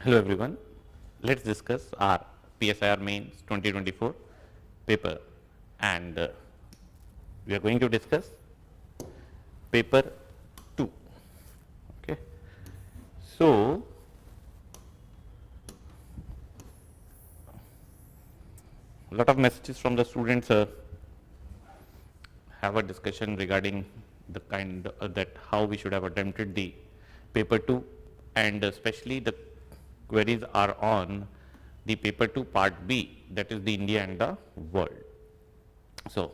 Hello everyone, let's discuss our PSIR mains 2024 paper, and we are going to discuss paper 2. Okay. So, a lot of messages from the students have a discussion regarding the kind that how we should have attempted the paper 2, and especially the queries are on the paper 2 part B, that is the India and the world. So,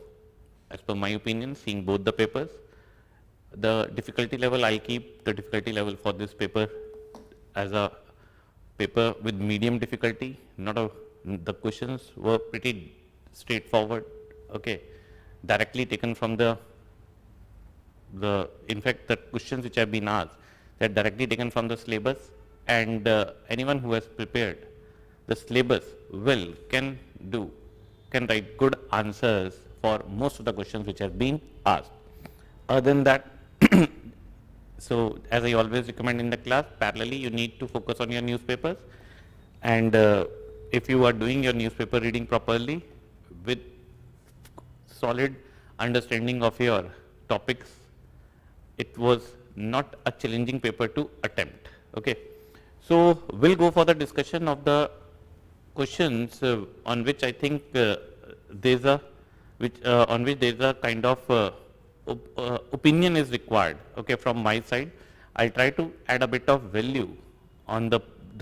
as per my opinion, seeing both the papers, the difficulty level, I'll keep the difficulty level for this paper as a paper with medium difficulty. The questions were pretty straightforward, okay, directly taken from in fact the questions which have been asked, they're directly taken from the syllabus, and anyone who has prepared the syllabus can write good answers for most of the questions which have been asked. Other than that, so as I always recommend in the class, parallelly you need to focus on your newspapers, and if you are doing your newspaper reading properly with solid understanding of your topics, it was not a challenging paper to attempt. Okay, so we'll go for the discussion of the questions on which I think there's a on which there's a kind of opinion is required. Okay, from my side, I'll try to add a bit of value on the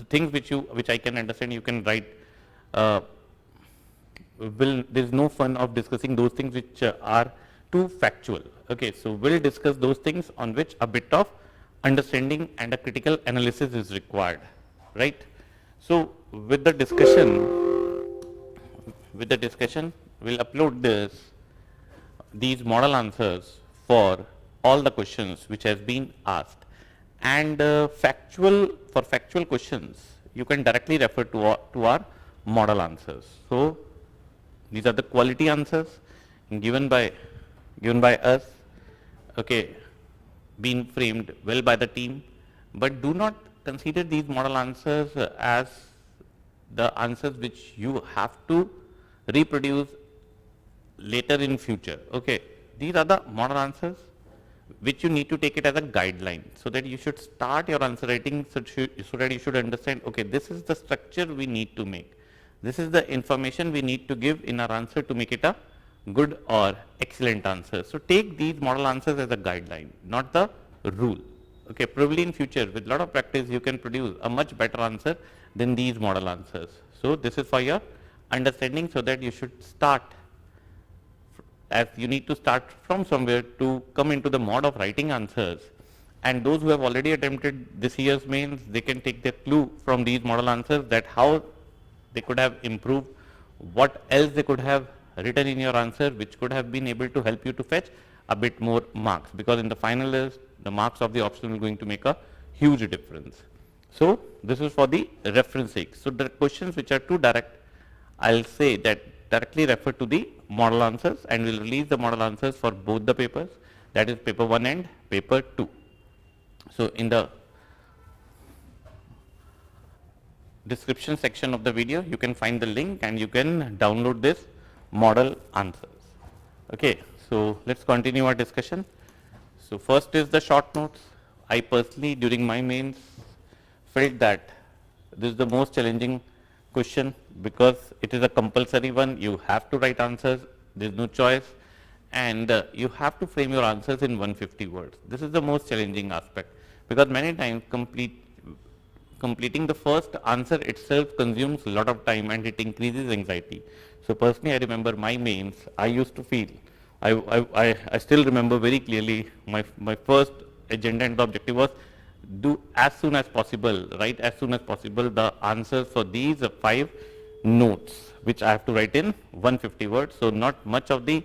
things which I can understand. You can write. There's no fun of discussing those things which are too factual. Okay, so we'll discuss those things on which a bit of understanding and a critical analysis is required, right? So with the discussion, we'll upload these model answers for all the questions which has been asked, and for factual questions you can directly refer to our model answers. So these are the quality answers given by us, okay, being framed well by the team, but do not consider these model answers as the answers which you have to reproduce later in future. Okay, these are the model answers which you need to take it as a guideline, so that you should start your answer writing, so that you should understand, okay, this is the structure we need to make, this is the information we need to give in our answer to make it a good or excellent answer. So take these model answers as a guideline, not the rule. Okay, probably in future with lot of practice you can produce a much better answer than these model answers. So this is for your understanding, so that you should start, as you need to start from somewhere to come into the mode of writing answers. And those who have already attempted this year's mains, they can take their clue from these model answers, that how they could have improved, what else they could have written in your answer which could have been able to help you to fetch a bit more marks, because in the final list the marks of the optional are going to make a huge difference. So this is for the reference sake. So the questions which are too direct, I'll say that directly refer to the model answers, and we'll release the model answers for both the papers, that is paper 1 and paper 2. So in the description section of the video you can find the link and you can download this model answers. Okay, so let's continue our discussion. So first is the short notes. I personally during my mains felt that this is the most challenging question, because it is a compulsory one. You have to write answers, there is no choice, and you have to frame your answers in 150 words. This is the most challenging aspect, because many times completing the first answer itself consumes a lot of time and it increases anxiety. So personally, I remember my mains, I used to feel, I still remember very clearly my first agenda and the objective was do as soon as possible, write as soon as possible the answers for these 5 notes which I have to write in 150 words. So not much of the,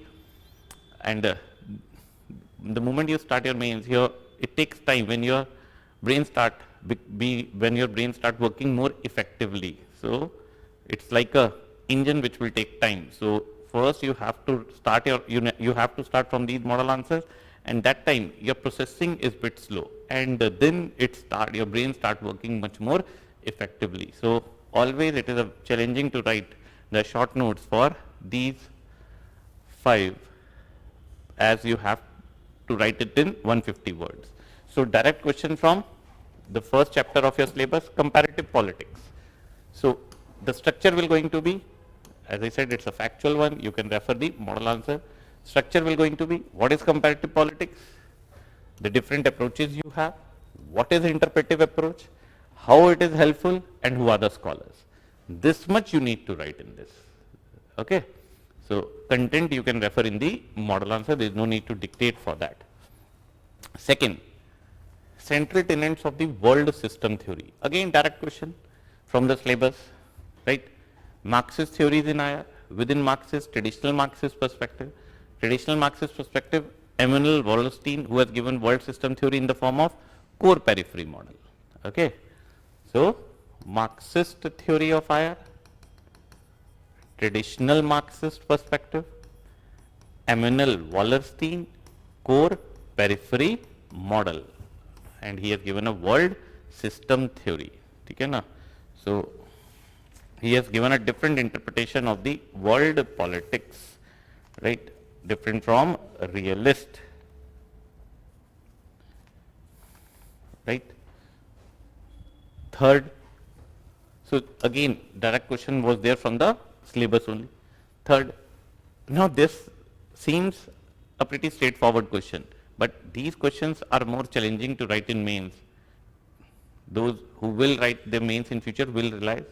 and the moment you start your mains here, it takes time when your brain start working more effectively. So it's like a engine which will take time. So first you have to start you have to start from these model answers, and that time your processing is bit slow, and then your brain start working much more effectively. So always it is a challenging to write the short notes for these 5, as you have to write it in 150 words. So direct question from the first chapter of your syllabus, comparative politics. So the structure will going to be, as I said, it's a factual one. You can refer the model answer. Structure will going to be, what is comparative politics? The different approaches you have, what is interpretive approach, how it is helpful, and who are the scholars. This much you need to write in this. Okay. So content you can refer in the model answer. There is no need to dictate for that. Second, central tenets of the world system theory. Again, direct question from the syllabus, right? Marxist theories in IR, within Marxist, traditional Marxist perspective. Traditional Marxist perspective, Emmanuel Wallerstein, who has given world system theory in the form of core periphery model. Okay. So Marxist theory of IR, traditional Marxist perspective, Emmanuel Wallerstein, core periphery model, and he has given a world system theory. Okay, na? So he has given a different interpretation of the world politics, right? Different from realist, right? Third, so again direct question was there from the syllabus only. Third, now this seems a pretty straightforward question, but these questions are more challenging to write in mains. Those who will write the mains in future will realize,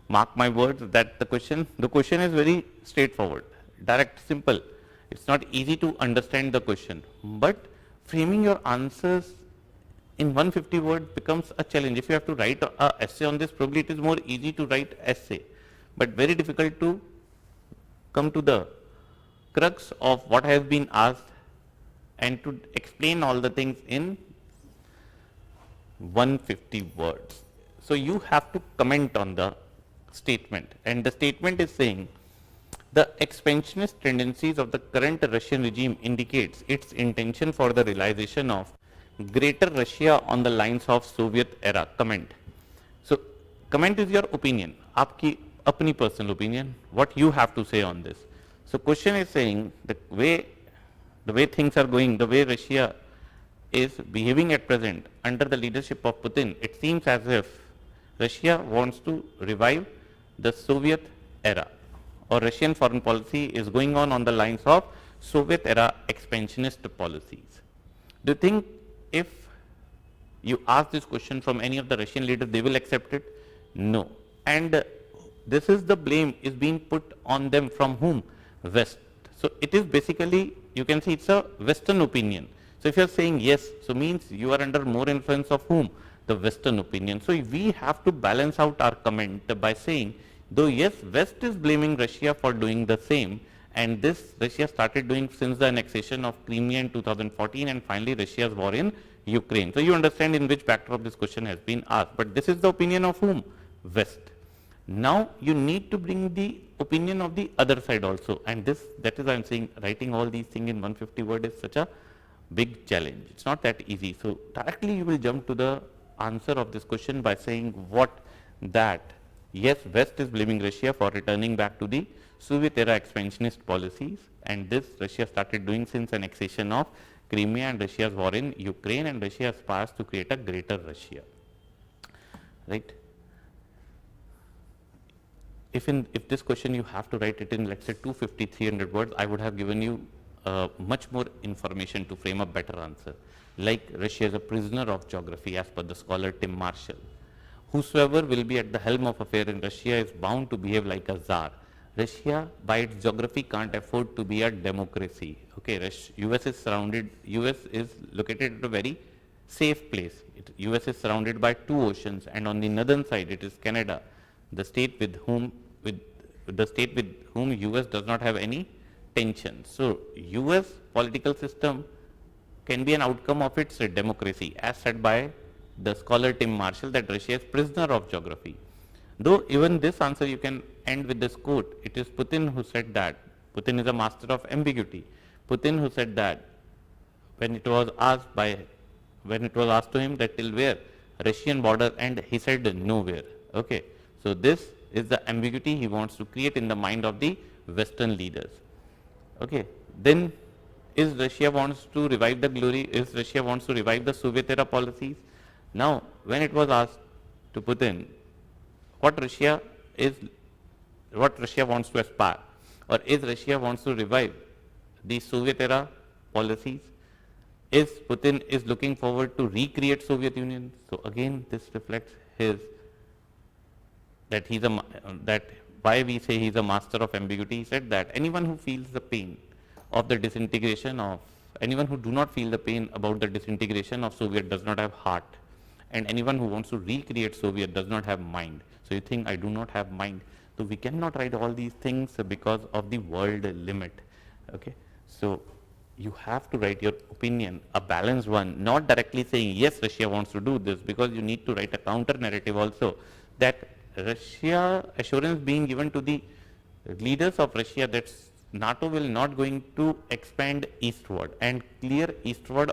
mark my words, that the question is very straightforward, direct, simple. It's not easy to understand the question, but framing your answers in 150 words becomes a challenge. If you have to write a essay on this, probably it is more easy to write essay, but very difficult to come to the crux of what has been asked and to explain all the things in 150 words. So you have to comment on the statement, and the statement is saying the expansionist tendencies of the current Russian regime indicates its intention for the realization of greater Russia on the lines of Soviet era. Comment. So comment is your opinion, aapki apni personal opinion, what you have to say on this. So question is saying the way things are going, the way Russia is behaving at present under the leadership of Putin, it seems as if Russia wants to revive the Soviet era, or Russian foreign policy is going on the lines of Soviet era expansionist policies. Do you think if you ask this question from any of the Russian leaders, they will accept it? No. And this is the blame is being put on them from whom? West. So it is basically, you can see it's a Western opinion. So if you are saying yes, so means you are under more influence of whom? The Western opinion. So we have to balance out our comment by saying, though yes, West is blaming Russia for doing the same, and this Russia started doing since the annexation of Crimea in 2014 and finally Russia's war in Ukraine. So you understand in which backdrop this question has been asked, but this is the opinion of whom? West. Now you need to bring the opinion of the other side also, and that is why I am saying writing all these things in 150 words is such a big challenge. It's not that easy. So directly you will jump to the answer of this question by saying what? That yes, West is blaming Russia for returning back to the Soviet era expansionist policies, and this Russia started doing since annexation of Crimea and Russia's war in Ukraine, and Russia aspires to create a greater Russia. Right? If this question you have to write it in, let's say 250, 300 words, I would have given you much more information to frame a better answer. Like Russia is a prisoner of geography as per the scholar Tim Marshall. Whosoever will be at the helm of affair in Russia is bound to behave like a czar. Russia by its geography can't afford to be a democracy. Okay, US is located at a very safe place. US is surrounded by 2 oceans, and on the northern side it is Canada, the state with whom US does not have any tension. So US political system can be an outcome of its democracy, as said by the scholar Tim Marshall, that Russia is prisoner of geography. Though even this answer you can end with this quote, it is Putin who said that. Putin is a master of ambiguity. Putin who said that when it was asked to him that till where Russian border, and he said nowhere. Okay, so this is the ambiguity he wants to create in the mind of the Western leaders. Okay, then is Russia wants to revive the glory? Is Russia wants to revive the Soviet era policies? Now, when it was asked to Putin, what Russia is, what Russia wants to aspire, or is Russia wants to revive the Soviet era policies? Is Putin is looking forward to recreate Soviet Union? So again, this reflects his that he's a that why we say he's a master of ambiguity. He said that anyone who feels the pain of the disintegration of anyone who do not feel the pain about the disintegration of Soviet does not have heart, and anyone who wants to recreate Soviet does not have mind. So you think I do not have mind? So we cannot write all these things because of the world limit. Okay, so you have to write your opinion, a balanced one, not directly saying yes, Russia wants to do this, because you need to write a counter narrative also that Russia assurance being given to the leaders of Russia that NATO will not going to expand eastward, and clear eastward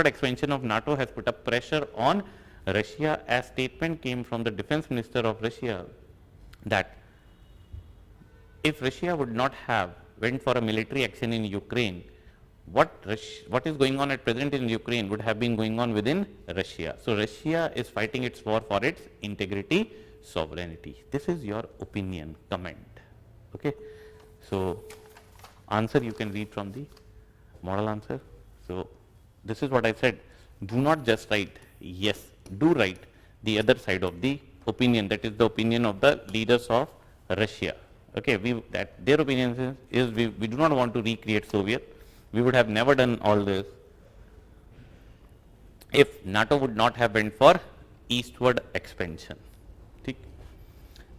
expansion of NATO has put a pressure on Russia. A statement came from the defense minister of Russia that if Russia would not have went for a military action in Ukraine, what is going on at present in Ukraine would have been going on within Russia. So Russia is fighting its war for its integrity, sovereignty. This is your opinion, comment. Okay. So answer you can read from the model answer. So this is what I said. Do not just write yes, do write the other side of the opinion, that is the opinion of the leaders of Russia. Okay, that their opinion is we do not want to recreate Soviet. We would have never done all this if NATO would not have went for eastward expansion.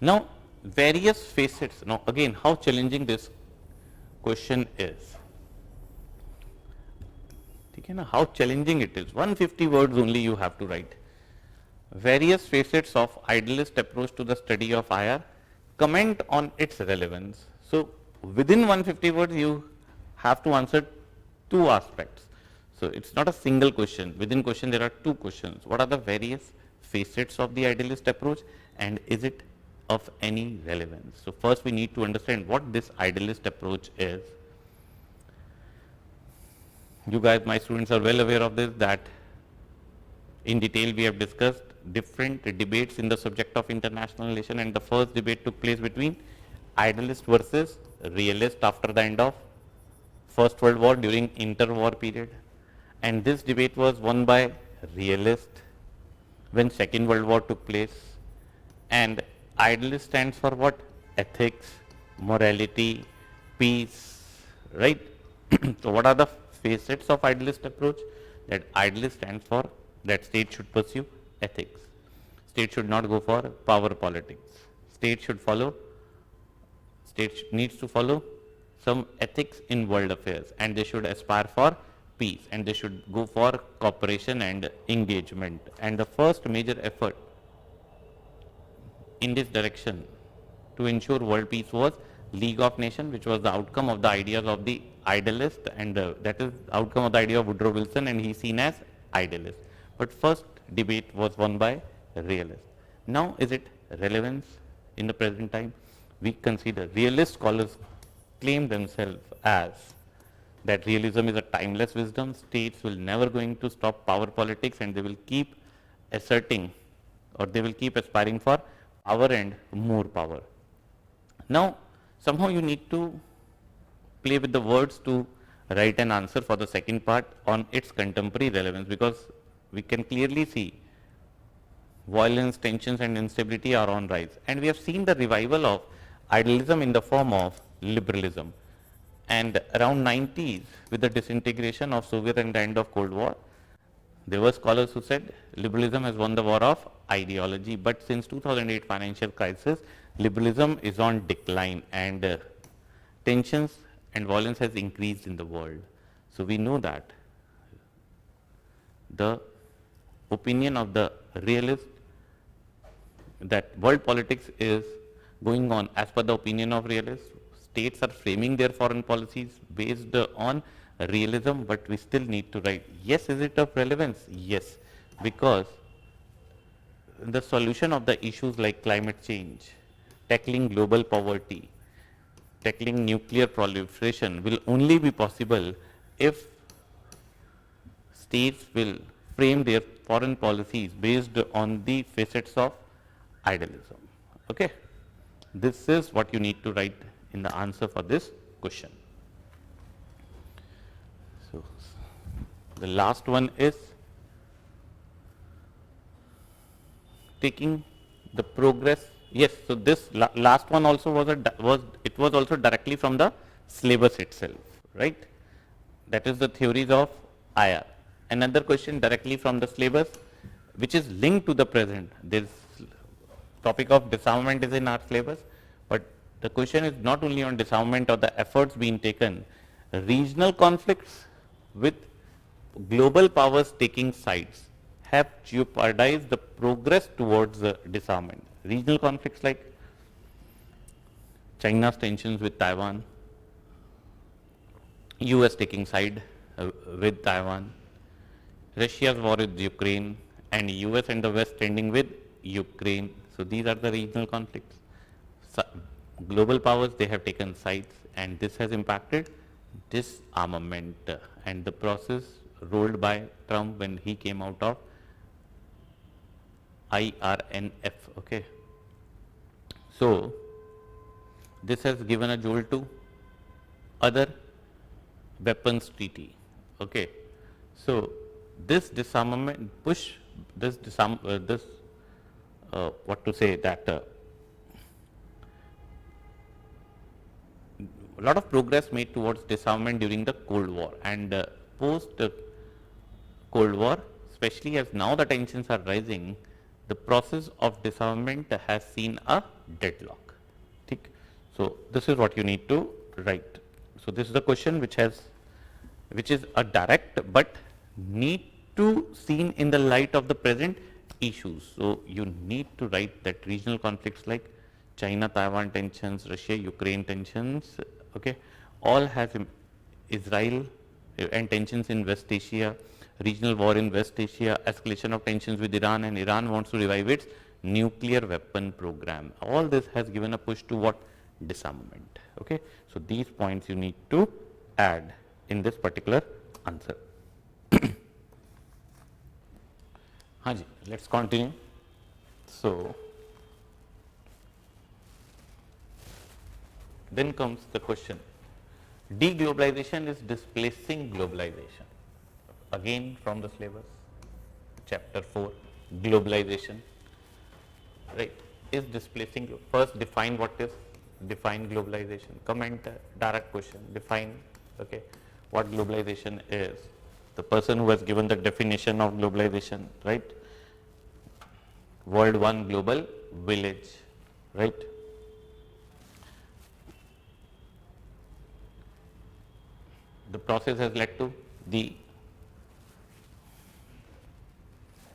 Now, various facets. Now, again, how challenging this question is. How challenging it is. 150 words only you have to write. Various facets of idealist approach to the study of IR. Comment on its relevance. So, within 150 words, you have to answer two aspects. So, it's not a single question. Within question, there are two questions. What are the various facets of the idealist approach, and is it of any relevance? So, first we need to understand what this idealist approach is. You guys, my students, are well aware of this, that in detail we have discussed different debates in the subject of international relation, and the first debate took place between idealist versus realist after the end of First World War during interwar period, and this debate was won by realist when Second World War took place. And idealist stands for what? Ethics, morality, peace, right? So what are the facets of idealist approach? That idealist stands for that state should pursue ethics. State should not go for power politics. State needs to follow some ethics in world affairs, and they should aspire for peace, and they should go for cooperation and engagement. And the first major effort in this direction to ensure world peace was League of Nations, which was the outcome of the ideas of the idealist, and that is outcome of the idea of Woodrow Wilson, and he is seen as idealist. But first debate was won by realist. Now, is it relevance in the present time? We consider realist scholars claim themselves as that realism is a timeless wisdom. States will never going to stop power politics, and they will keep asserting, or they will keep aspiring for power and more power. Now, somehow you need to play with the words to write an answer for the second part on its contemporary relevance, because we can clearly see violence, tensions and instability are on rise, and we have seen the revival of idealism in the form of liberalism. And around 90s, with the disintegration of Soviet and the end of Cold War, there were scholars who said liberalism has won the war of ideology. But since 2008 financial crisis, liberalism is on decline, and tensions and violence has increased in the world. So we know that the opinion of the realist, that world politics is going on as per the opinion of realists. States are framing their foreign policies based on realism, but we still need to write, yes, is it of relevance? Yes, because the solution of the issues like climate change, tackling global poverty, tackling nuclear proliferation will only be possible if states will frame their foreign policies based on the facets of idealism. Okay. This is what you need to write in the answer for this question. So, the last one is taking the progress. Yes, so this last one also was also directly from the syllabus itself, right? That is the theories of IR. Another question directly from the syllabus, which is linked to the present. This topic of disarmament is in our syllabus, but the question is not only on disarmament or the efforts being taken. Regional conflicts with global powers taking sides have jeopardized the progress towards disarmament. Regional conflicts like China's tensions with Taiwan, US taking side with Taiwan, Russia's war with Ukraine, and US and the West standing with Ukraine. So these are the regional conflicts. So global powers, they have taken sides, and this has impacted disarmament and the process rolled by Trump when he came out of IRNF. Okay. So this has given a jolt to other weapons treaty. Okay. So this disarmament push, what to say, that a lot of progress made towards disarmament during the Cold War, and post Cold War, especially as now the tensions are rising, the process of disarmament has seen a deadlock. So this is what you need to write. So this is the question which is a direct but need to seen in the light of the present issues. So you need to write that regional conflicts like China Taiwan tensions, Russia Ukraine tensions, okay, all has Israel and tensions in West Asia, regional war in West Asia, escalation of tensions with Iran, and Iran wants to revive its nuclear weapon program. All this has given a push to what? Disarmament. Okay. So these points you need to add in this particular answer. Haji, let's continue. So then comes the question, deglobalization is displacing globalization. Again from the syllabus, chapter 4, globalization, right, is displacing. First define what is, define globalization. Comment, direct question, define, okay, what globalization is. The person who has given the definition of globalization, right, World One Global Village, right. The process has led to the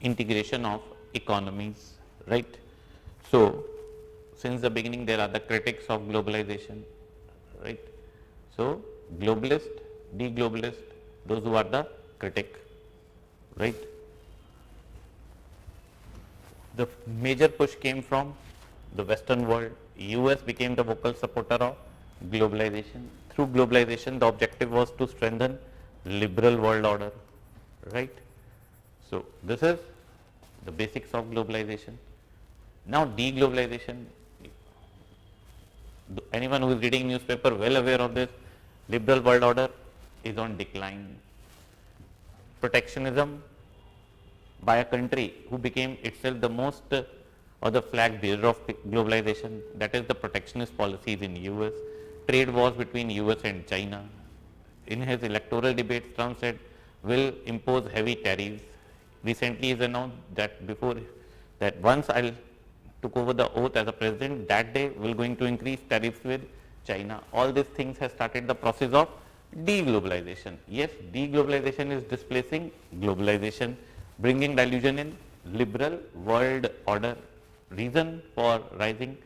integration of economies, right. So since the beginning there are the critics of globalization, right. So globalist, deglobalist, those who are the critic, right. The major push came from the Western world. US became the vocal supporter of globalization. Through globalization, the objective was to strengthen liberal world order, right. So this is the basics of globalization. Now deglobalization, anyone who is reading newspaper well aware of this, liberal world order is on decline. Protectionism by a country who became itself the most or the flag bearer of globalization, that is the protectionist policies in US, trade wars between US and China. In his electoral debates, Trump said will impose heavy tariffs. Recently he has announced that before that once I took over the oath as a president, that day we are going to increase tariffs with China. All these things have started the process of deglobalization. Yes, deglobalization is displacing globalization, bringing dilution in liberal world order. Reason for rising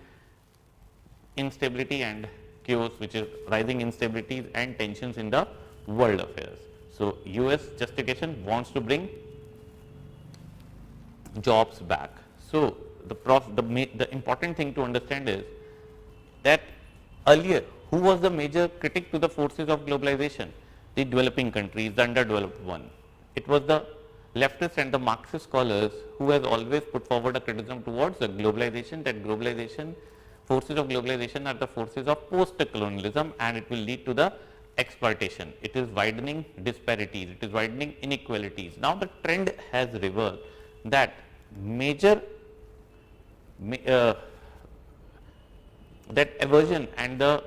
instability and chaos, which is rising instabilities and tensions in the world affairs. So US justification wants to bring jobs back. So the important thing to understand is that earlier, who was the major critic to the forces of globalization? The developing countries, the underdeveloped one. It was the leftists and the Marxist scholars who has always put forward a criticism towards the globalization, that globalization, forces of globalization are the forces of post-colonialism, and it will lead to the exploitation. It is widening disparities, it is widening inequalities. Now the trend has reversed, that major that aversion and the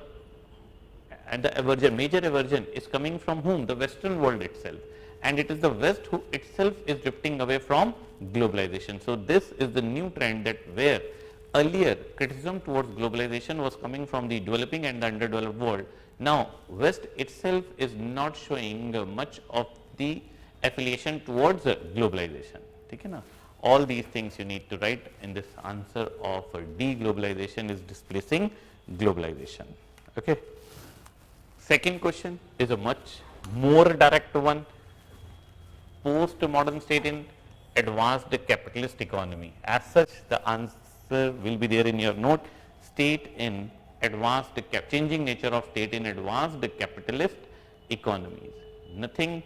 major aversion is coming from whom? The Western world itself, and it is the West who itself is drifting away from globalization. So this is the new trend, that where earlier criticism towards globalization was coming from the developing and the underdeveloped world, now West itself is not showing much of the affiliation towards globalization. Okay, na? All these things you need to write in this answer of deglobalization is displacing globalization. Okay. Second question is a much more direct one. Post-modern state in advanced capitalist economy. As such, the answer will be there in your note. State in advanced, changing nature of state in advanced capitalist economies. Nothing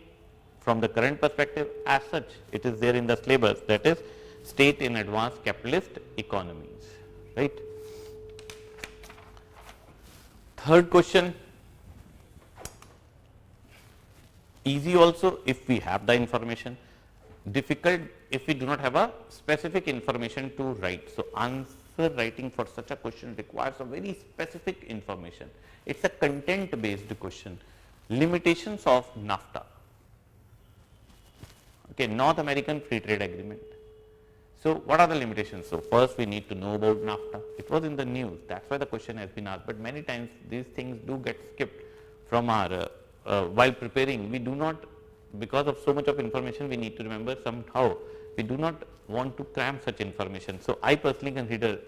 from the current perspective, as such it is there in the syllabus, that is state in advanced capitalist economies, right. Third question, easy also if we have the information, difficult if we do not have a specific information to write. So answer writing for such a question requires a very specific information. It's a content based question. Limitations of NAFTA. Okay, North American Free Trade Agreement. So what are the limitations? So first we need to know about NAFTA. It was in the news, that's why the question has been asked, but many times these things do get skipped from our while preparing. We do not, because of so much of information we need to remember, somehow we do not want to cram such information. So I personally consider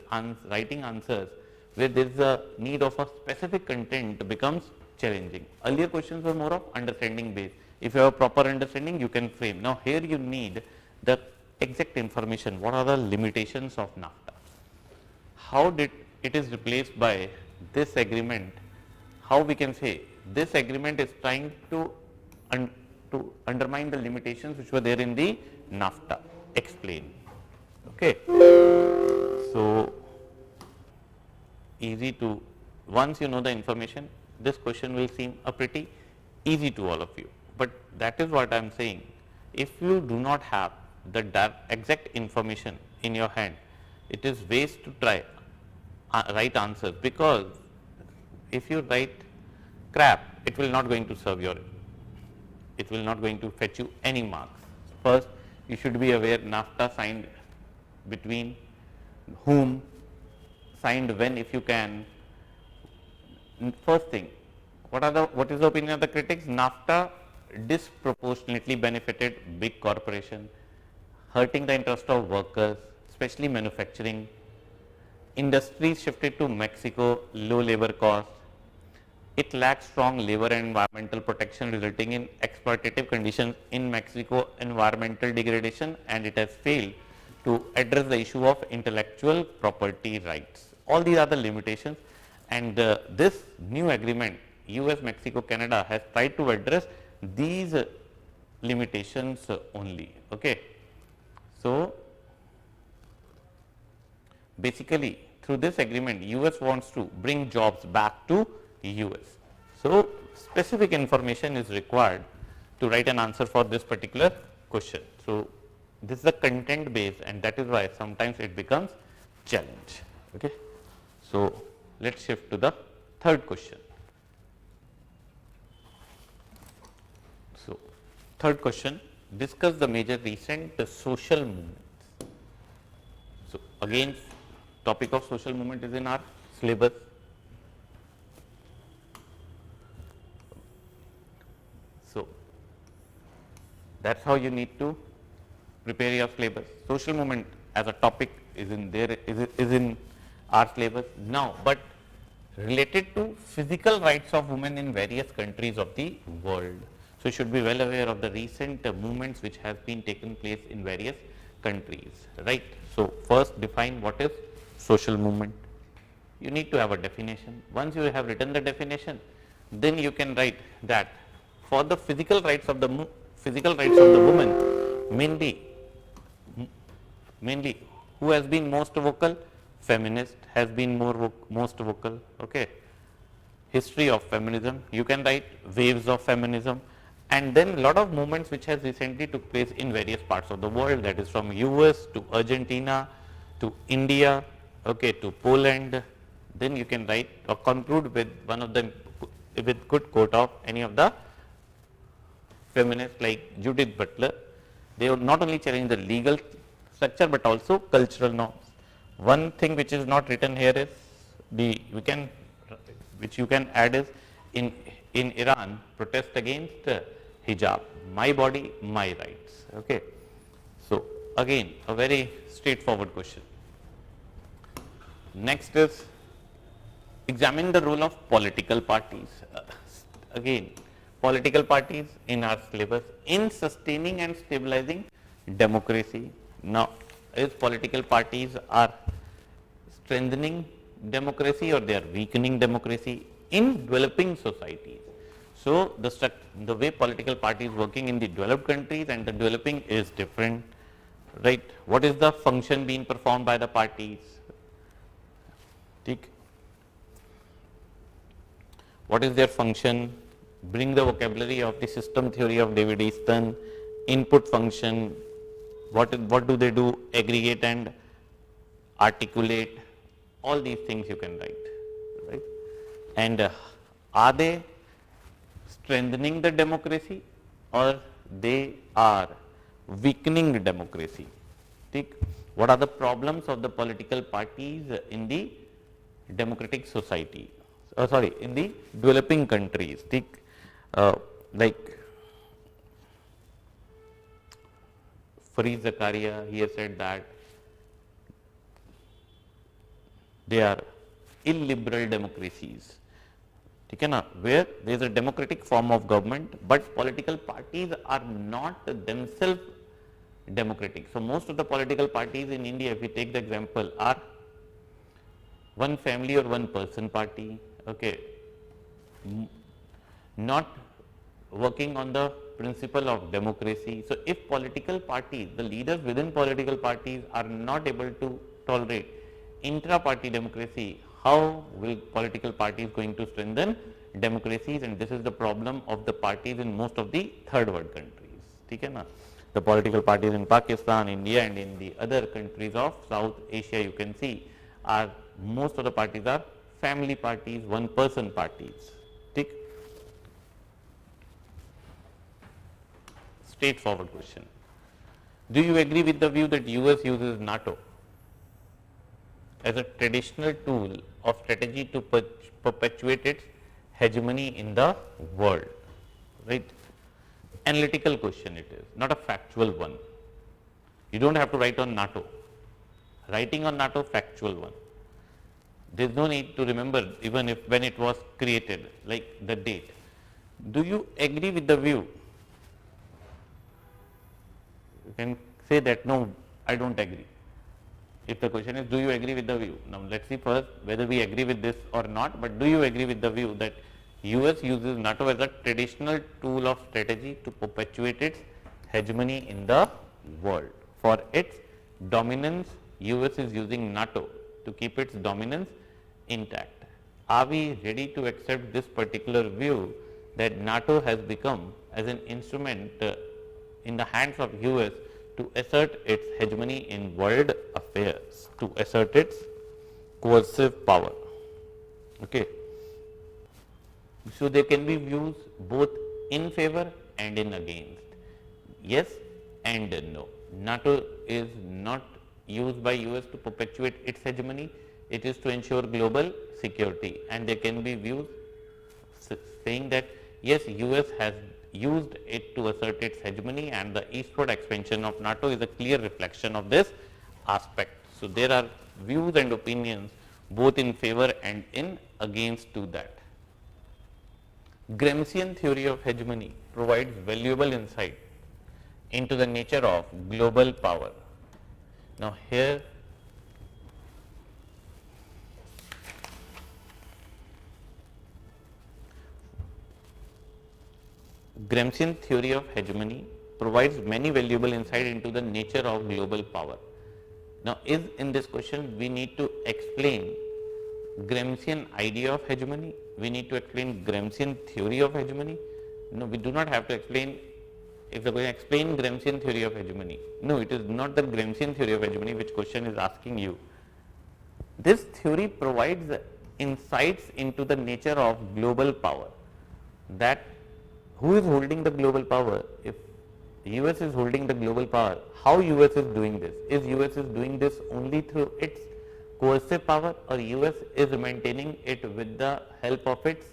writing answers where there is a need of a specific content becomes challenging. Earlier questions were more of understanding based. If you have a proper understanding, you can frame. Now here you need the exact information. What are the limitations of NAFTA? How did it is replaced by this agreement? How we can say this agreement is trying to undermine the limitations which were there in the NAFTA. Explain. Okay. So easy to, once you know the information, this question will seem a pretty easy to all of you. But that is what I am saying. If you do not have the exact information in your hand, it is waste to try write answers, because if you write crap, it will not going to serve your, it will not going to fetch you any marks. First, you should be aware NAFTA signed between whom, signed when, if you can. First thing, what is the opinion of the critics? NAFTA disproportionately benefited big corporation, hurting the interest of workers, especially manufacturing. Industries shifted to Mexico, low labor costs. It lacks strong labor and environmental protection, resulting in exploitative conditions in Mexico, environmental degradation, and it has failed to address the issue of intellectual property rights. All these are the limitations, and this new agreement, US, Mexico, Canada, has tried to address these limitations only. Okay. So basically through this agreement, US wants to bring jobs back to US. So specific information is required to write an answer for this particular question. So this is a content based, and that is why sometimes it becomes challenge. Okay. So let's shift to the third question. So third question, discuss the major recent social movements. So again, topic of social movement is in our syllabus. So that's how you need to prepare your syllabus. Social movement as a topic is in there, is in our syllabus now, but related to physical rights of women in various countries of the world. So you should be well aware of the recent movements which has been taken place in various countries, right? So, first define what is social movement. You need to have a definition. Once you have written the definition, then you can write that for the physical rights of the woman, mainly who has been most vocal? Feminist has been most vocal. Okay. History of feminism, you can write waves of feminism, and then lot of movements which has recently took place in various parts of the world, that is from US to Argentina to India, okay, to Poland. Then you can write or conclude with one of them with good quote of any of the feminists like Judith Butler. They would not only challenge the legal structure but also cultural norms. One thing which is not written here is which you can add is in Iran protest against hijab, my body, my rights. Okay. So, again a very straightforward question. Next is examine the role of political parties. Again, political parties in our syllabus in sustaining and stabilizing democracy. Now, is political parties are strengthening democracy or they are weakening democracy in developing societies? So, the way political parties working in the developed countries and the developing is different, right? What is the function being performed by the parties? What is their function? Bring the vocabulary of the system theory of David Easton. Input function, what do they do? Aggregate and articulate. All these things you can write, right? And are they strengthening the democracy or they are weakening democracy? What are the problems of the political parties in the democratic society? In the developing countries. Like Fareed Zakaria, he has said that they are illiberal democracies, where there is a democratic form of government, but political parties are not themselves democratic. So, most of the political parties in India, if we take the example, are one family or one person party, okay, not working on the principle of democracy. So, if political parties, the leaders within political parties are not able to tolerate intra-party democracy, how will political parties going to strengthen democracies? And this is the problem of the parties in most of the third world countries. The political parties in Pakistan, India and in the other countries of South Asia, you can see are most of the parties are family parties, one person parties. Straightforward question. Do you agree with the view that US uses NATO as a traditional tool of strategy to perpetuate its hegemony in the world? Right? Analytical question it is, not a factual one. You don't have to write on NATO. Writing on NATO, factual one. There is no need to remember even if when it was created, like the date. Do you agree with the view? You can say that no, I don't agree. If the question is, do you agree with the view? Now, let us see first whether we agree with this or not, but do you agree with the view that US uses NATO as a traditional tool of strategy to perpetuate its hegemony in the world? For its dominance, US is using NATO to keep its dominance intact. Are we ready to accept this particular view that NATO has become as an instrument in the hands of US to assert its hegemony in world affairs, to assert its coercive power? Okay. So, there can be views both in favor and in against, yes and no. NATO is not used by US to perpetuate its hegemony, it is to ensure global security, and there can be views saying that yes, US has used it to assert its hegemony, and the eastward expansion of NATO is a clear reflection of this aspect. So, there are views and opinions both in favor and in against to that. Gramscian theory of hegemony provides valuable insight into the nature of global power. Now here Gramscian theory of hegemony provides many valuable insight into the nature of global power. Now, is in this question we need to explain Gramscian idea of hegemony, we need to explain Gramscian theory of hegemony. No, we do not have to explain. If we are going to explain Gramscian theory of hegemony, no, it is not the Gramscian theory of hegemony which question is asking you. This theory provides insights into the nature of global power, that who is holding the global power. If US is holding the global power, how US is doing this? Is US is doing this only through its coercive power, or US is maintaining it with the help of its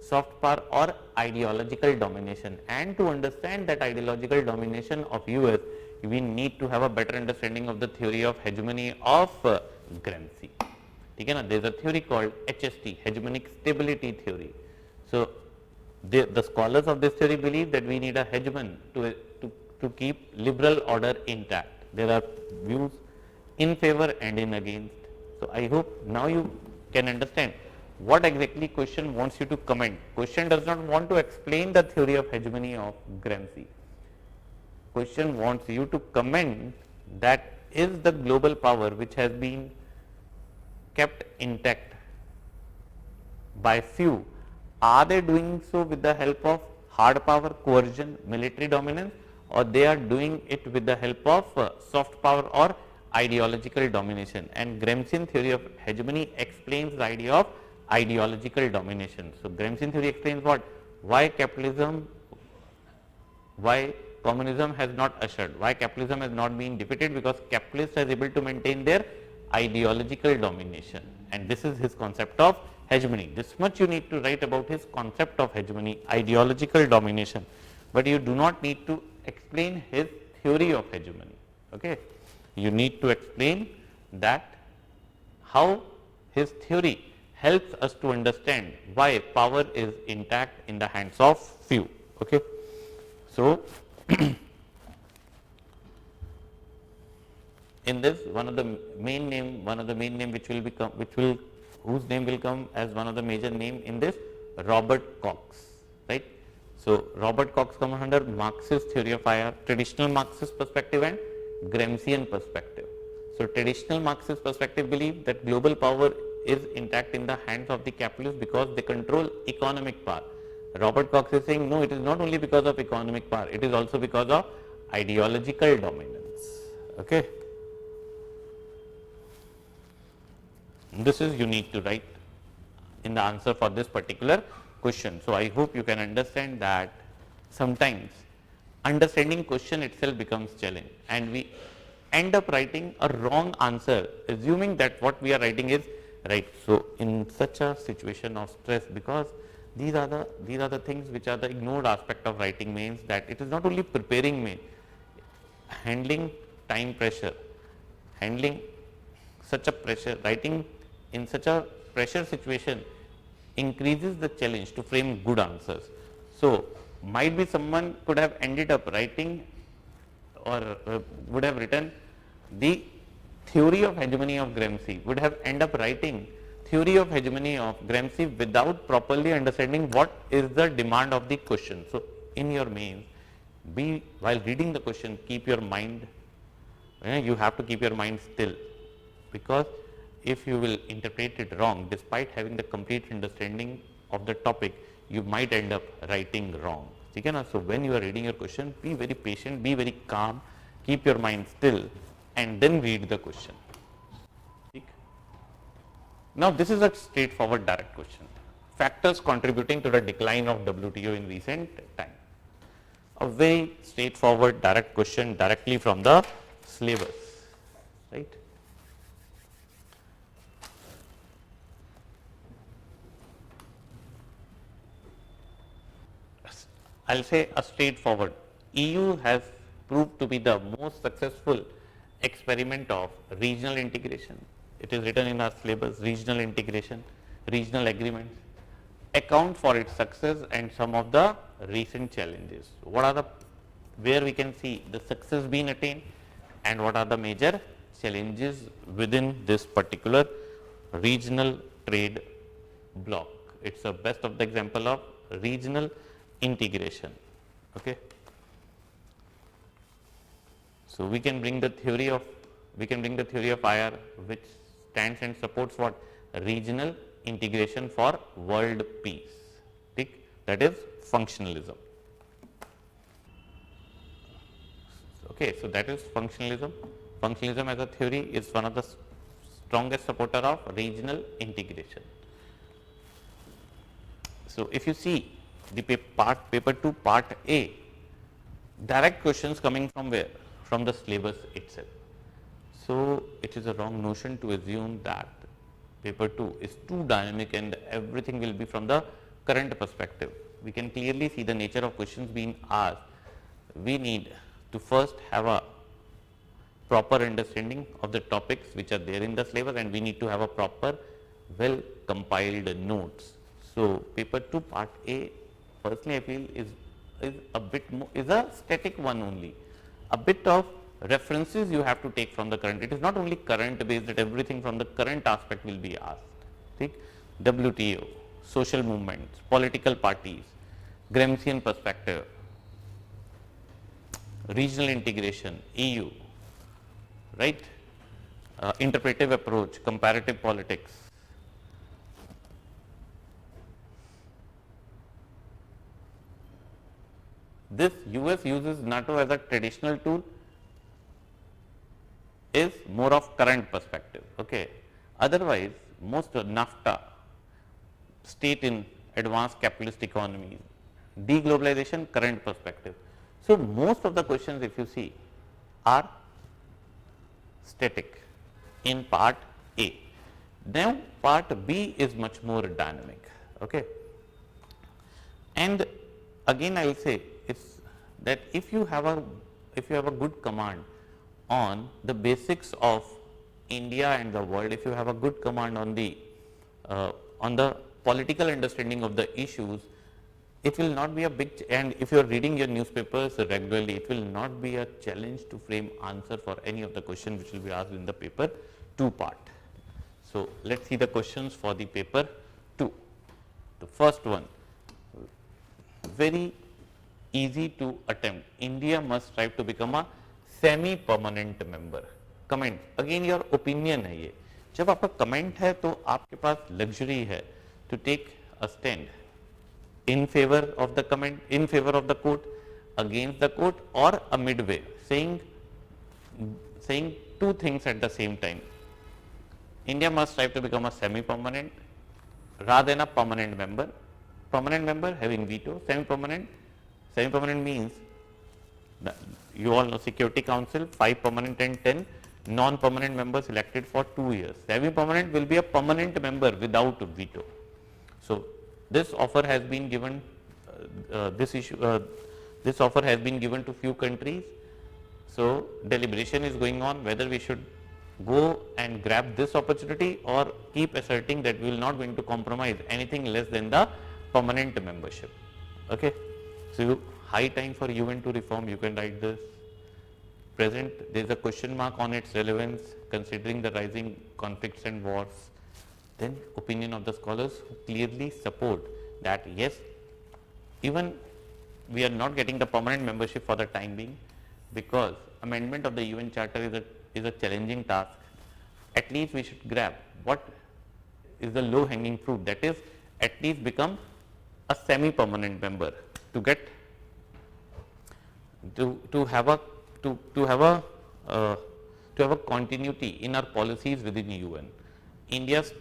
soft power or ideological domination? And to understand that ideological domination of US, we need to have a better understanding of the theory of hegemony of Gramsci. There is a theory called HST, hegemonic stability theory. So the scholars of this theory believe that we need a hegemon to keep liberal order intact. There are views in favor and in against. So I hope now you can understand what exactly question wants you to comment. Question does not want to explain the theory of hegemony of Gramsci. Question wants you to comment that is the global power which has been kept intact by few, are they doing so with the help of hard power, coercion, military dominance, or they are doing it with the help of soft power or ideological domination? And Gramscian theory of hegemony explains the idea of ideological domination. So Gramscian theory explains what? Why capitalism, why communism has not ushered, why capitalism has not been defeated, because capitalists are able to maintain their ideological domination, and this is his concept of hegemony. This much you need to write about his concept of hegemony, ideological domination, but you do not need to explain his theory of hegemony. Okay, you need to explain that how his theory helps us to understand why power is intact in the hands of few. Okay, so in this, one of the main name which will become, whose name will come as one of the major name in this, Robert Cox, right. So Robert Cox comes under Marxist theory of IR, traditional Marxist perspective and Gramscian perspective. So traditional Marxist perspective believe that global power is intact in the hands of the capitalists because they control economic power. Robert Cox is saying no, it is not only because of economic power, it is also because of ideological dominance. Okay. This is you need to write in the answer for this particular question. So I hope you can understand that sometimes understanding question itself becomes challenge, and we end up writing a wrong answer assuming that what we are writing is right. So in such a situation of stress, because these are the things which are the ignored aspect of writing, means that it is not only preparing me, handling time pressure, handling such a pressure, writing in such a pressure situation increases the challenge to frame good answers. So might be someone could have ended up writing or would have written the theory of hegemony of Gramsci, would have end up writing theory of hegemony of Gramsci without properly understanding what is the demand of the question. So in your mains, while reading the question, keep your mind, you have to keep your mind still, because if you will interpret it wrong, despite having the complete understanding of the topic, you might end up writing wrong. So when you are reading your question, be very patient, be very calm, keep your mind still, and then read the question. Now this is a straightforward direct question. Factors contributing to the decline of WTO in recent time. A very straightforward direct question directly from the syllabus, right. I will say a straightforward. EU has proved to be the most successful experiment of regional integration. It is written in our syllabus, regional integration, regional agreements, account for its success and some of the recent challenges. What are the, where we can see the success being attained and what are the major challenges within this particular regional trade bloc. It's a best of the example of regional integration. Okay. So we can bring the theory of IR, which stands and supports what? Regional integration for world peace. That is functionalism. Okay, so that is functionalism. Functionalism as a theory is one of the strongest supporter of regional integration. So if you see the paper 2 part A, direct questions coming from where? From the syllabus itself. So it is a wrong notion to assume that paper 2 is too dynamic and everything will be from the current perspective. We can clearly see the nature of questions being asked. We need to first have a proper understanding of the topics which are there in the syllabus, and we need to have a proper well compiled notes. So paper 2 part A, personally I feel is a bit more, is a static one only. A bit of references you have to take from the current. It is not only current based, that everything from the current aspect will be asked. ठीक? WTO, social movements, political parties, Gramscian perspective, regional integration, EU, right? Interpretive approach, comparative politics. This US uses NATO as a traditional tool is more of current perspective. Okay. Otherwise, most of NAFTA, state in advanced capitalist economies, deglobalization, current perspective. So most of the questions, if you see, are static in part A. Now part B is much more dynamic. Okay. And again I will say it's that if you have a good command on the basics of India and the world, if you have a good command on the political understanding of the issues, it will not be a big, and if you are reading your newspapers regularly, it will not be a challenge to frame answer for any of the questions which will be asked in the paper 2 part. So let's see the questions for the paper 2. The first one, very easy to attempt. India must strive to become a semi-permanent member. Comment, again your opinion है ये. जब आपका comment है तो आपके पास luxury है to take a stand in favor of the comment, in favor of the quote, against the quote, or a midway, saying two things at the same time. India must strive to become a semi-permanent rather than a permanent member. Permanent member having veto, semi-permanent means you all know Security Council, 5 permanent and 10 non-permanent members elected for 2 years. Semi-permanent will be a permanent member without veto. So this offer has been given. This offer has been given to few countries. So deliberation is going on whether we should go and grab this opportunity or keep asserting that we will not going to compromise anything less than the permanent membership. Okay. So high time for UN to reform. You can write this. Present, there is a question mark on its relevance considering the rising conflicts and wars. Then opinion of the scholars who clearly support that yes, even we are not getting the permanent membership for the time being, because amendment of the UN Charter is a challenging task. At least we should grab what is the low hanging fruit, that is at least become a semi-permanent member to get to have a continuity in our policies within UN. India's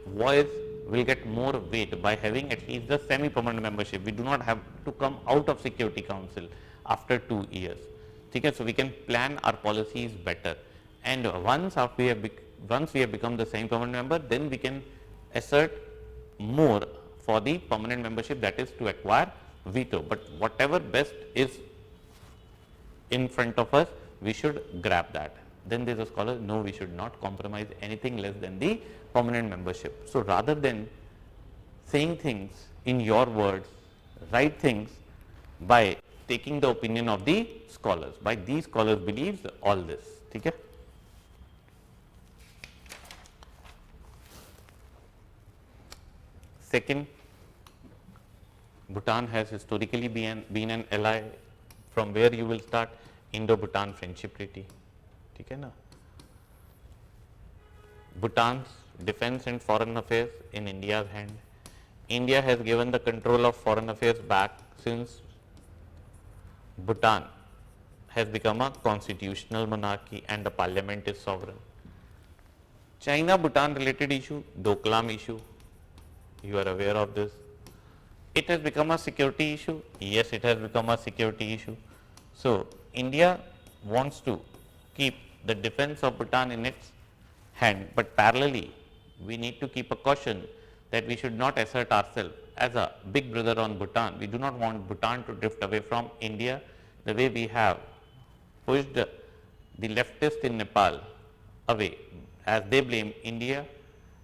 voice will get more weight by having at least the semi-permanent membership. We do not have to come out of Security Council after 2 years. Okay, so we can plan our policies better. And once we have become the semi-permanent member, then we can assert more for the permanent membership, that is to acquire veto. But whatever best is in front of us, we should grab that. Then there is a scholar, no, we should not compromise anything less than the permanent membership. So rather than saying things in your words, write things by taking the opinion of the scholars. By these scholars believes all this. Okay? Second, Bhutan has historically been an ally. From where you will start? Indo-Bhutan Friendship Treaty. ठीक है ना? Bhutan's defense and foreign affairs in India's hand. India has given the control of foreign affairs back since Bhutan has become a constitutional monarchy and the parliament is sovereign. China-Bhutan related issue, Doklam issue, you are aware of this. It has become a security issue. Yes, it has become a security issue. So, India wants to keep the defense of Bhutan in its hand, but parallelly we need to keep a caution that we should not assert ourselves as a big brother on Bhutan. We do not want Bhutan to drift away from India the way we have pushed the leftists in Nepal away, as they blame India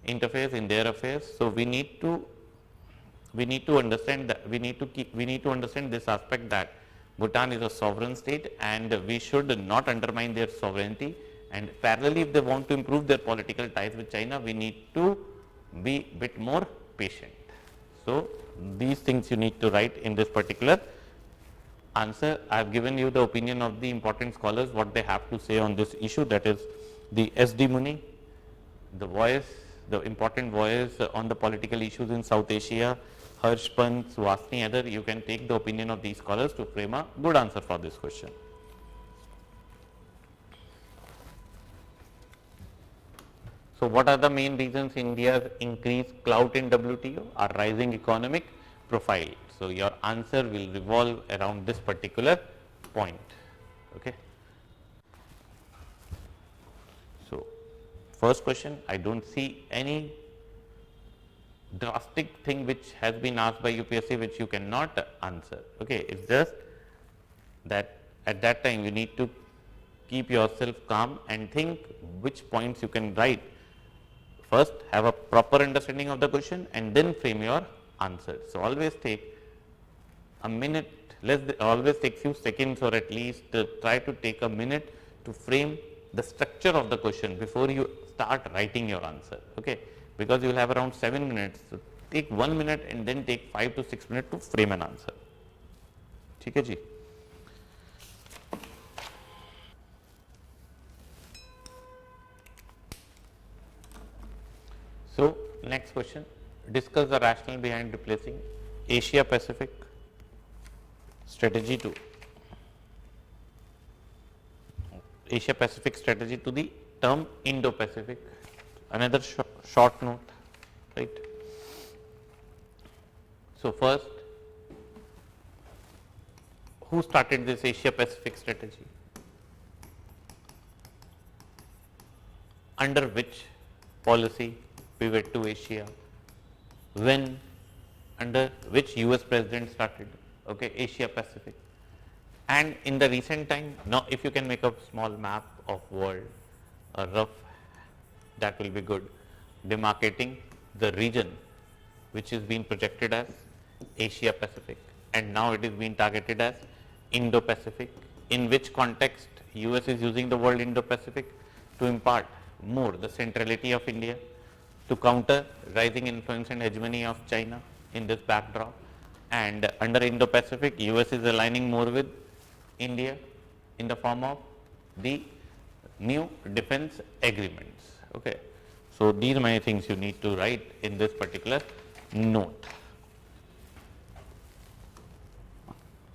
interferes in their affairs. So, we need to understand that we need to understand this aspect that Bhutan is a sovereign state and we should not undermine their sovereignty, and parallelly if they want to improve their political ties with China, we need to be a bit more patient. So, these things you need to write in this particular answer. I have given you the opinion of the important scholars, what they have to say on this issue, that is the S.D. Muni, the voice, the important voice on the political issues in South Asia, Harsh Pant, Suhasini, other, you can take the opinion of these scholars to frame a good answer for this question. So, what are the main reasons India's increased clout in WTO? Our rising economic profile. So, your answer will revolve around this particular point. Okay. So, first question, I do not see any drastic thing which has been asked by UPSC which you cannot answer. Okay. It is just that at that time you need to keep yourself calm and think which points you can write. First, have a proper understanding of the question and then frame your answer. So, always take a minute, always take few seconds, or at least try to take a minute to frame the structure of the question before you start writing your answer. Okay. Because you will have around 7 minutes. So, take 1 minute and then take 5 to 6 minutes to frame an answer. ठीक है जी. So, next question, discuss the rationale behind replacing Asia Pacific strategy to Asia Pacific strategy to the term Indo Pacific. Another short note, right. So, first, who started this Asia Pacific strategy? Under which policy pivot to Asia? When? Under which US president started? Okay, Asia Pacific. And in the recent time, now if you can make a small map of world, a rough, that will be good, demarcating the region which is being projected as Asia Pacific, and now it is being targeted as Indo Pacific. In which context US is using the word Indo Pacific? To impart more the centrality of India, to counter rising influence and hegemony of China in this backdrop, and under Indo Pacific US is aligning more with India in the form of the new defense agreements. Okay. So, these many things you need to write in this particular note.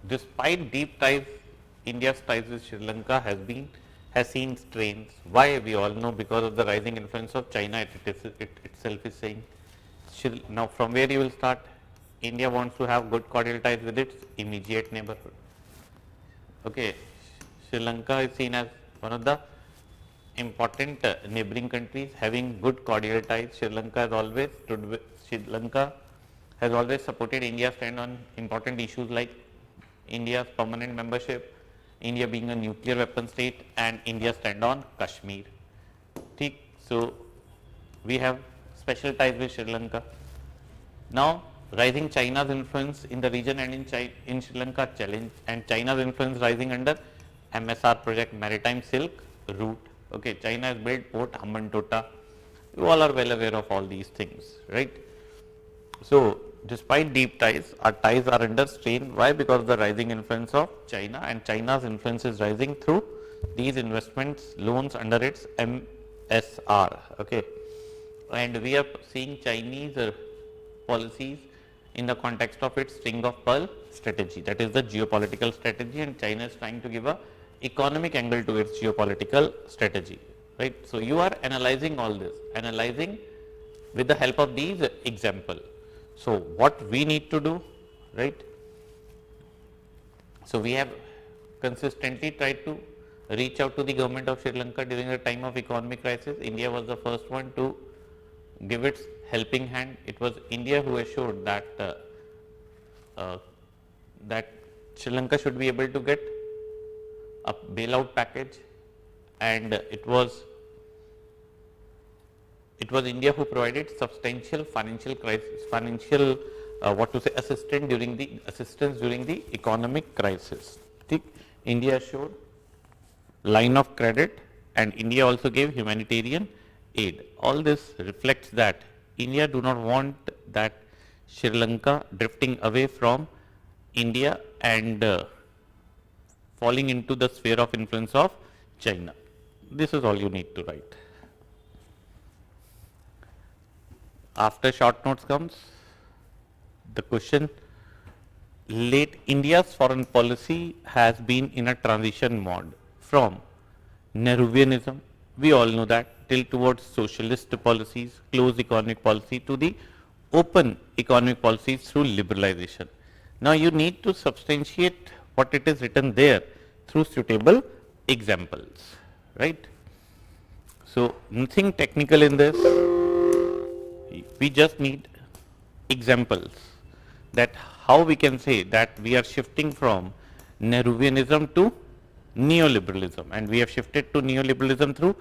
Despite deep ties, India's ties with Sri Lanka has seen strains. Why? We all know, because of the rising influence of China, it itself is saying. Now, from where you will start? India wants to have good cordial ties with its immediate neighborhood. Okay. Sri Lanka is seen as one of the important neighboring countries having good cordial ties. Sri Lanka has always supported India's stand on important issues like India's permanent membership, India being a nuclear weapon state, and India's stand on Kashmir. So, we have special ties with Sri Lanka. Now, rising China's influence in the region and in Sri Lanka challenge, and China's influence rising under MSR project, Maritime Silk Route. Okay, China has built Port Hambantota. You all are well aware of all these things, right? So despite deep ties, our ties are under strain. Why? Because of the rising influence of China, and China's influence is rising through these investments, loans under its MSR. Okay, and we are seeing Chinese policies in the context of its string of pearl strategy. That is the geopolitical strategy, and China is trying to give a economic angle to its geopolitical strategy. Right. So you are analyzing all this, analyzing with the help of these example. So what we need to do, right? So we have consistently tried to reach out to the government of Sri Lanka during the time of economic crisis. India was the first one to give its helping hand. It was India who assured that that Sri Lanka should be able to get a bailout package, and it was India who provided substantial financial crisis, assistance during the economic crisis. India showed line of credit, and India also gave humanitarian aid. All this reflects that India do not want that Sri Lanka drifting away from India and falling into the sphere of influence of China. This is all you need to write. After short notes comes the question, late India's foreign policy has been in a transition mode from Nehruvianism, we all know that, till towards socialist policies, closed economic policy, to the open economic policies through liberalization. Now you need to substantiate what it is written there through suitable examples, right? So nothing technical in this. We just need examples that how we can say that we are shifting from Nehruvianism to neoliberalism, and we have shifted to neoliberalism through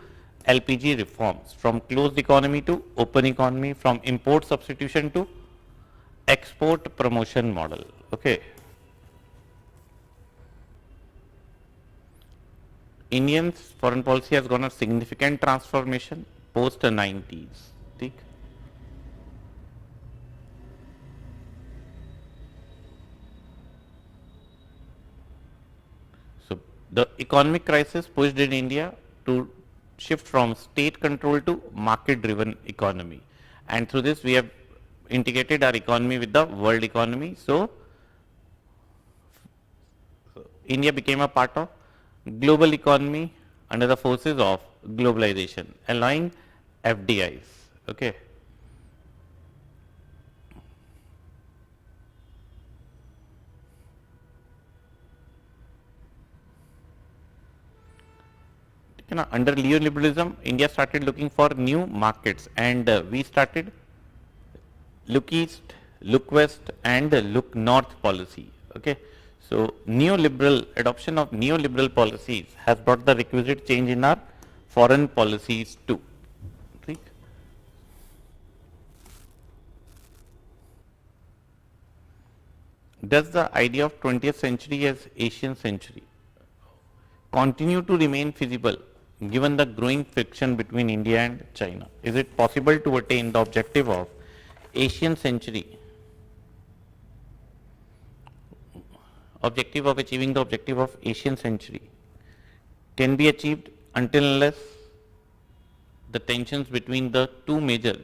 LPG reforms, from closed economy to open economy, from import substitution to export promotion model. Okay. Indians foreign policy has gone a significant transformation post the 90s. ठीक? So the economic crisis pushed in India to shift from state control to market driven economy, and through this we have integrated our economy with the world economy. So India became a part of global economy under the forces of globalization, allowing FDIs. Okay. Under neoliberalism, India started looking for new markets, and we started look east, look west, and look north policy. Okay. So adoption of neoliberal policies has brought the requisite change in our foreign policies too. Right? Does the idea of 20th century as Asian century continue to remain feasible given the growing friction between India and China? Is it possible to attain the objective of Asian century? Achieving the objective of Asian century can be achieved until unless the tensions between the two major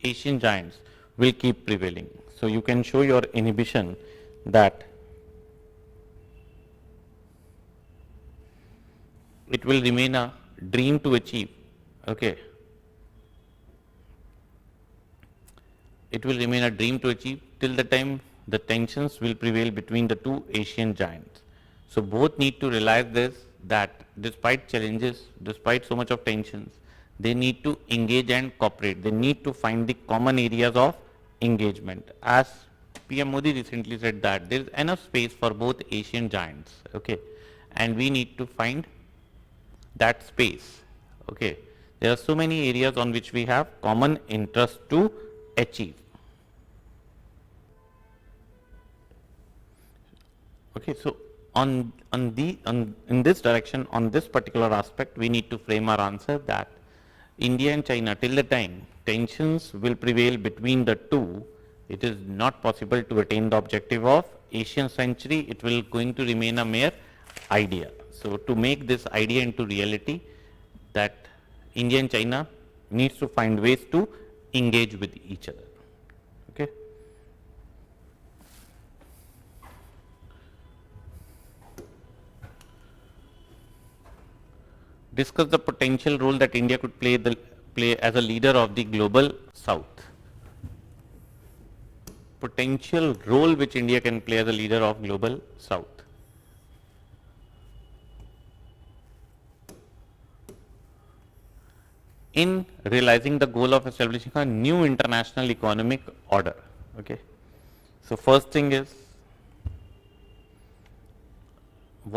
Asian giants will keep prevailing. So you can show your inhibition that it will remain a dream to achieve. Okay. It will remain a dream to achieve till the time the tensions will prevail between the two Asian giants. So both need to realize this, that despite challenges, despite so much of tensions, they need to engage and cooperate. They need to find the common areas of engagement. As PM Modi recently said that there is enough space for both Asian giants. Okay. And we need to find that space. Okay. There are so many areas on which we have common interest to achieve. Okay, so in this direction, on this particular aspect, we need to frame our answer that India and China, till the time tensions will prevail between the two it is not possible to attain the objective of Asian century. It will going to remain a mere idea. So to make this idea into reality, that India and China needs to find ways to engage with each other. Okay. Discuss the potential role that India could play as a leader of the global south. Potential role which India can play as a leader of global south. In realizing the goal of establishing a new international economic order. Okay. So first thing is,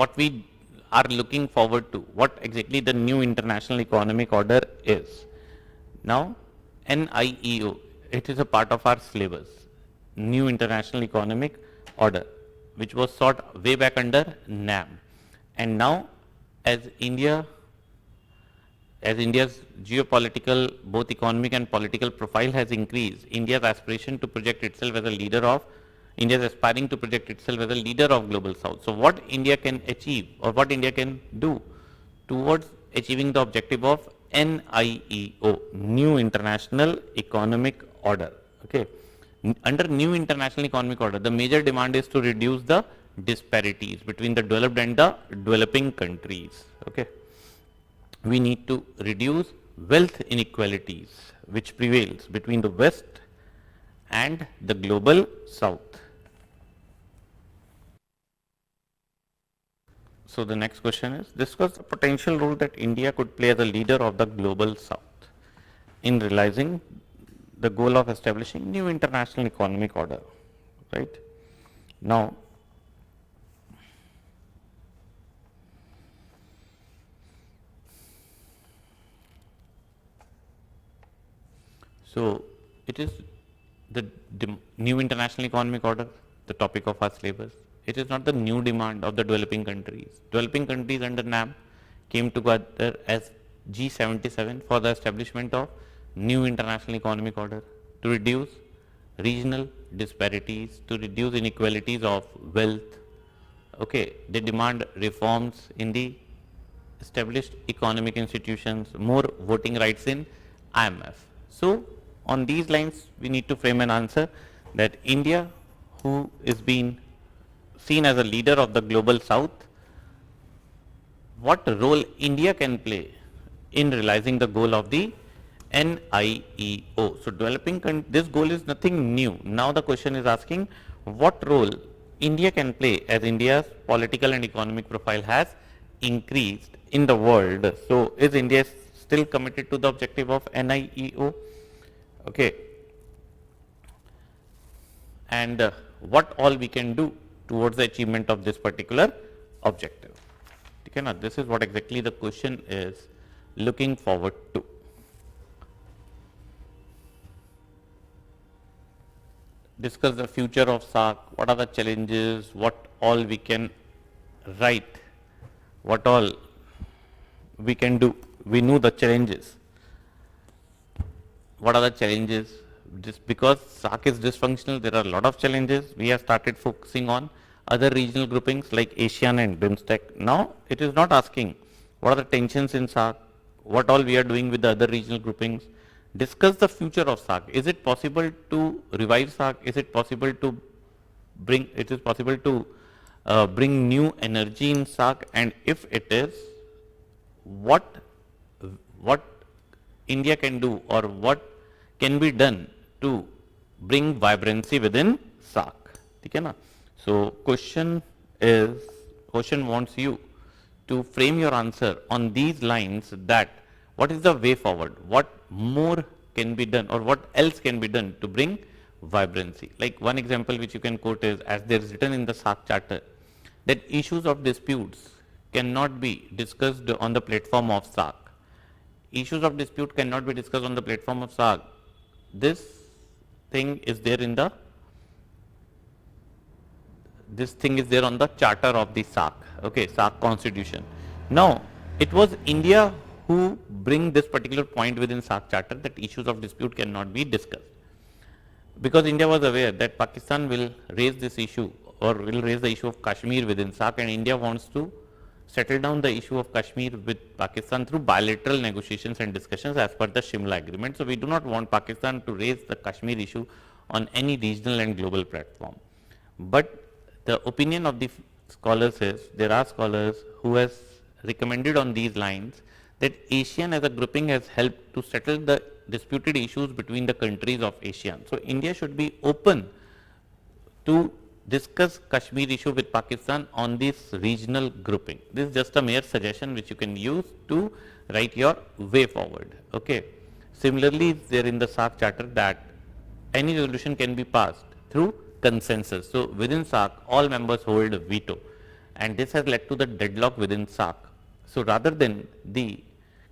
what we are looking forward to, what exactly the new international economic order is. Now, NIEO, it is a part of our syllabus, new international economic order, which was sought way back under NAM. And now, as India's geopolitical, both economic and political profile has increased, India's aspiration to project itself as a leader of, India is aspiring to project itself as a leader of global south. So what India can achieve, or what India can do towards achieving the objective of NIEO, New International Economic Order. Okay. Under New International Economic Order, the major demand is to reduce the disparities between the developed and the developing countries. Okay. We need to reduce wealth inequalities which prevails between the West and the global south. So the next question is, discuss the potential role that India could play as a leader of the global south in realizing the goal of establishing new international economic order, right? Now, so it is the new international economic order, the topic of our syllabus. It is not the new demand of the developing countries. Developing countries under NAM came together as G77 for the establishment of new international economic order to reduce regional disparities, to reduce inequalities of wealth. Okay, they demand reforms in the established economic institutions, more voting rights in IMF. So on these lines, we need to frame an answer that India, who is being seen as a leader of the global south, what role India can play in realizing the goal of the NIEO. So this goal is nothing new. Now the question is asking what role India can play as India's political and economic profile has increased in the world. So is India still committed to the objective of NIEO? Okay. And what all we can do towards the achievement of this particular objective. Okay, now this is what exactly the question is looking forward to. Discuss the future of SAARC, what are the challenges, what all we can write, what all we can do. We know the challenges. What are the challenges? Just because SAARC is dysfunctional, there are a lot of challenges. We have started focusing on other regional groupings like ASEAN and BIMSTEC. Now it is not asking what are the tensions in SAARC, what all we are doing with the other regional groupings. Discuss the future of SAARC. Is it possible to revive SAARC? Is it possible to bring? It is possible to bring new energy in SAARC, and if it is, what India can do or what can be done to bring vibrancy within SAARC. Okay, na? So question wants you to frame your answer on these lines, that what is the way forward, what more can be done or what else can be done to bring vibrancy. Like one example which you can quote is, as there is written in the SAARC charter, that issues of disputes cannot be discussed on the platform of SAARC. Issues of dispute cannot be discussed on the platform of SAARC. This thing is there in the on the charter of the SAARC, okay, SAARC constitution. Now, it was India who bring this particular point within SAARC charter, that issues of dispute cannot be discussed. because India was aware that Pakistan will raise this issue or will raise the issue of Kashmir within SAARC, and India wants to settle down the issue of Kashmir with Pakistan through bilateral negotiations and discussions as per the Shimla agreement. So we do not want Pakistan to raise the Kashmir issue on any regional and global platform. But the opinion of the scholars is, there are scholars who has recommended on these lines that ASEAN as a grouping has helped to settle the disputed issues between the countries of ASEAN. So India should be open to discuss Kashmir issue with Pakistan on this regional grouping. This is just a mere suggestion which you can use to write your way forward. Okay. Similarly, there in the SAARC charter that any resolution can be passed through consensus. So within SAARC, all members hold a veto, and this has led to the deadlock within SAARC. So rather than the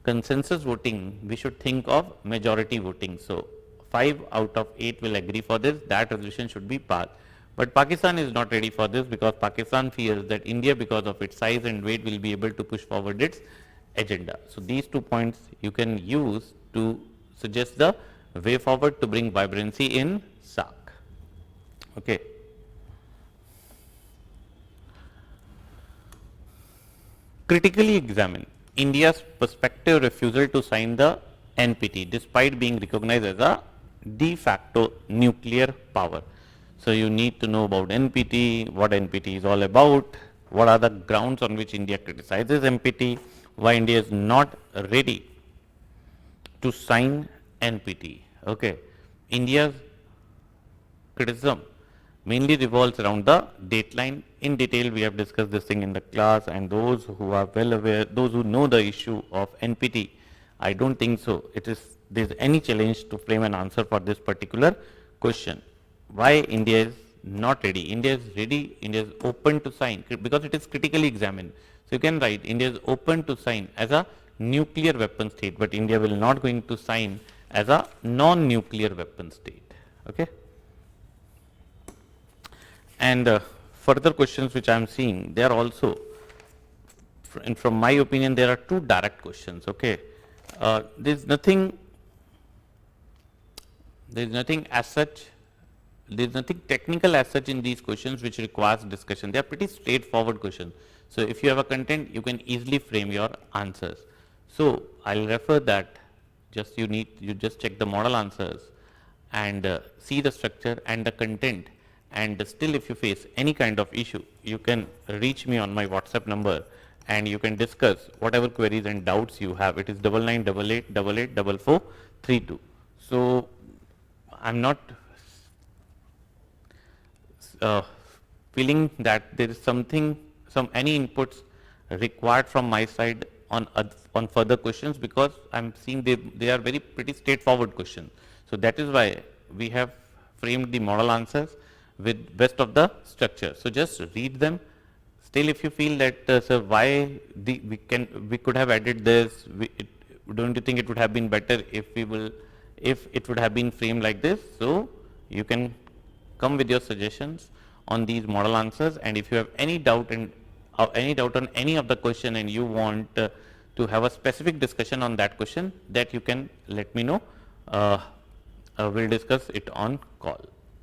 consensus voting, we should think of majority voting. So 5 out of 8 will agree for this, that resolution should be passed. But Pakistan is not ready for this because Pakistan fears that India, because of its size and weight, will be able to push forward its agenda. So these 2 points you can use to suggest the way forward to bring vibrancy in SAARC. Okay. Critically examine India's prospective refusal to sign the NPT despite being recognized as a de facto nuclear power. So you need to know about NPT, what NPT is all about, what are the grounds on which India criticizes NPT, why India is not ready to sign NPT. Okay. India's criticism mainly revolves around the dateline. In detail, we have discussed this thing in the class, and those who are well aware, those who know the issue of NPT, I don't think so there is any challenge to frame an answer for this particular question. Why India is not ready? India is ready, India is open to sign because it is critically examined. So you can write India is open to sign as a nuclear weapon state, but India will not going to sign as a non-nuclear weapon state. Okay. And further questions which I am seeing, they are also, and from my opinion, there are 2 direct questions. Okay. There is nothing as such, there is nothing technical as such in these questions which requires discussion. They are pretty straightforward questions. So if you have a content, you can easily frame your answers. So I'll refer that you just check the model answers and see the structure and the content. And still, if you face any kind of issue, you can reach me on my WhatsApp number and you can discuss whatever queries and doubts you have. It is 9988884432. So I'm not feeling that there is any inputs required from my side on further questions, because I'm seeing they are pretty straightforward questions. So that is why we have framed the model answers with best of the structure. So just read them. Still, if you feel that sir, why we could have added this, don't you think it would have been better if it would have been framed like this? So you can come with your suggestions on these model answers, and if you have any doubt on any of the question and you want to have a specific discussion on that question, that you can let me know. We'll discuss it on call,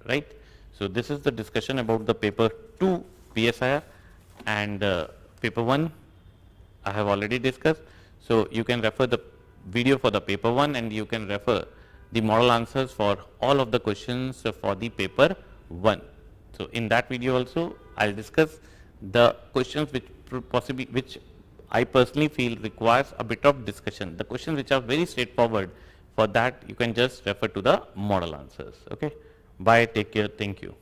right? So this is the discussion about the paper 2 PSIR, and paper 1 I have already discussed. So you can refer the video for the paper 1 and you can refer the model answers for all of the questions for the paper 1. So in that video also I'll discuss the questions which I personally feel requires a bit of discussion. The questions which are very straightforward, for that you can just refer to the model answers. Okay. Bye, take care, thank you.